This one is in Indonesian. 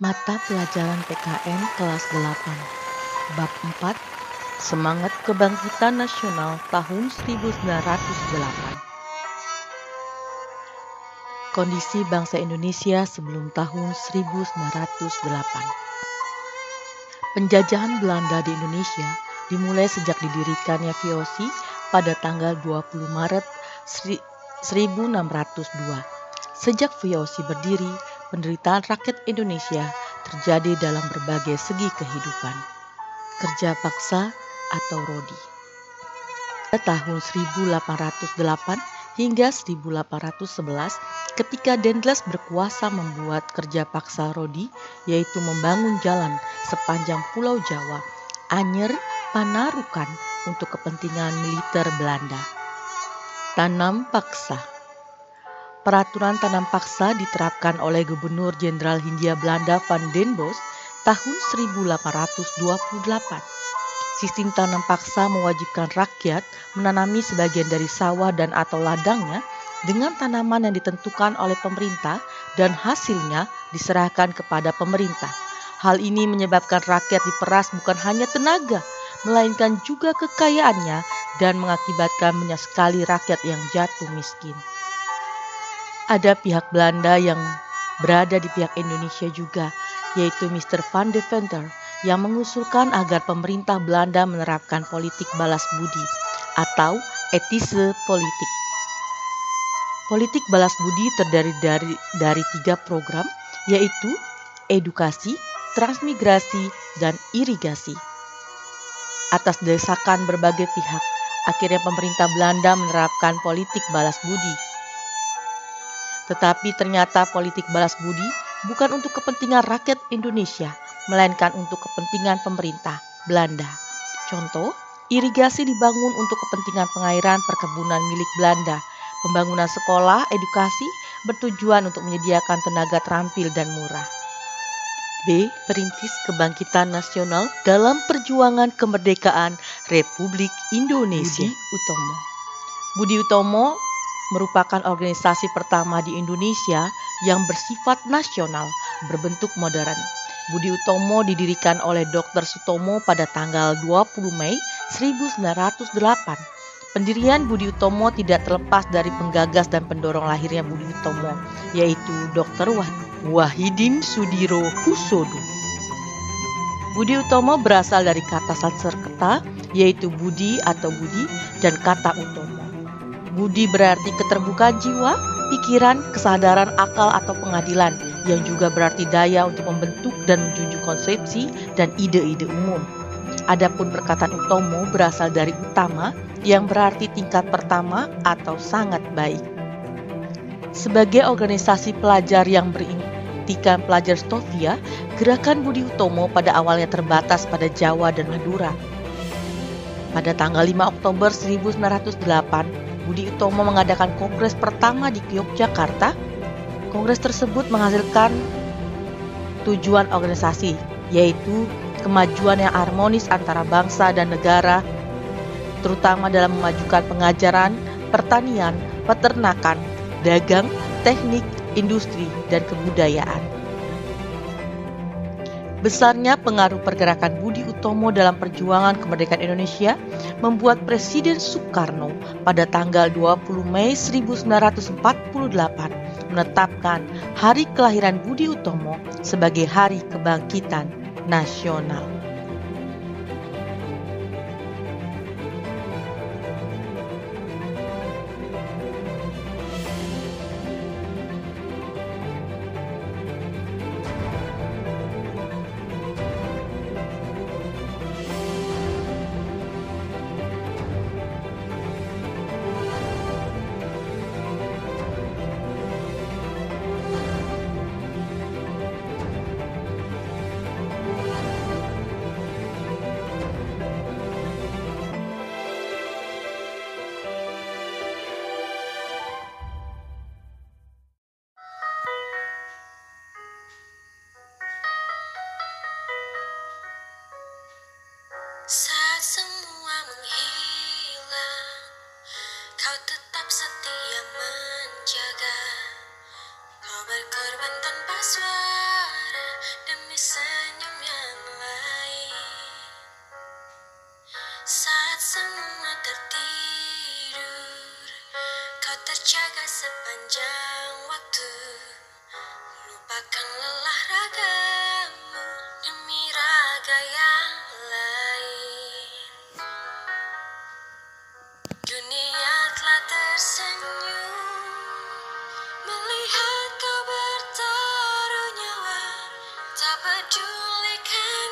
Mata pelajaran PKN kelas 8, Bab 4, Semangat Kebangkitan Nasional tahun 1908. Kondisi bangsa Indonesia sebelum tahun 1908. Penjajahan Belanda di Indonesia dimulai sejak didirikannya VOC pada tanggal 20 Maret 1602. Sejak VOC berdiri, penderitaan rakyat Indonesia terjadi dalam berbagai segi kehidupan. Kerja paksa atau rodi. Pada tahun 1808 hingga 1811, ketika Dendles berkuasa membuat kerja paksa rodi, yaitu membangun jalan sepanjang Pulau Jawa, Anyer, Panarukan untuk kepentingan militer Belanda. Tanam paksa. Peraturan tanam paksa diterapkan oleh Gubernur Jenderal Hindia Belanda Van den Bosch tahun 1828. Sistem tanam paksa mewajibkan rakyat menanami sebagian dari sawah dan atau ladangnya dengan tanaman yang ditentukan oleh pemerintah dan hasilnya diserahkan kepada pemerintah. Hal ini menyebabkan rakyat diperas bukan hanya tenaga, melainkan juga kekayaannya dan mengakibatkan banyak sekali rakyat yang jatuh miskin. Ada pihak Belanda yang berada di pihak Indonesia juga, yaitu Mr. Van Deventer, yang mengusulkan agar pemerintah Belanda menerapkan politik balas budi atau etise politik. Politik balas budi terdiri dari 3 program, yaitu edukasi, transmigrasi, dan irigasi. Atas desakan berbagai pihak, akhirnya pemerintah Belanda menerapkan politik balas budi. Tetapi ternyata politik balas budi bukan untuk kepentingan rakyat Indonesia, melainkan untuk kepentingan pemerintah Belanda. Contoh, irigasi dibangun untuk kepentingan pengairan perkebunan milik Belanda. Pembangunan sekolah, edukasi bertujuan untuk menyediakan tenaga terampil dan murah. B. Perintis kebangkitan nasional dalam perjuangan kemerdekaan Republik Indonesia. Budi Utomo merupakan organisasi pertama di Indonesia yang bersifat nasional, berbentuk modern. Budi Utomo didirikan oleh Dr. Sutomo pada tanggal 20 Mei 1908. Pendirian Budi Utomo tidak terlepas dari penggagas dan pendorong lahirnya Budi Utomo, yaitu Dr. Wahidin Sudirohusodo. Budi Utomo berasal dari kata Sanskerta, yaitu budi atau budi, dan kata utomo. Budi berarti keterbukaan jiwa, pikiran, kesadaran akal atau pengadilan, yang juga berarti daya untuk membentuk dan menjunjung konsepsi dan ide-ide umum. Adapun perkataan utomo berasal dari utama, yang berarti tingkat pertama atau sangat baik. Sebagai organisasi pelajar yang berintikan pelajar Stovia, gerakan Budi Utomo pada awalnya terbatas pada Jawa dan Madura. Pada tanggal 5 Oktober 1908, Budi Utomo mengadakan kongres pertama di Yogyakarta. Kongres tersebut menghasilkan tujuan organisasi, yaitu kemajuan yang harmonis antara bangsa dan negara, terutama dalam memajukan pengajaran, pertanian, peternakan, dagang, teknik, industri, dan kebudayaan. Besarnya pengaruh pergerakan Budi Utomo dalam perjuangan kemerdekaan Indonesia membuat Presiden Soekarno pada tanggal 20 Mei 1948 menetapkan hari kelahiran Budi Utomo sebagai Hari Kebangkitan Nasional. lelah ragamu demi raga yang lain. Dunia telah tersenyum melihat kau bertaruh nyawa, tak pedulikan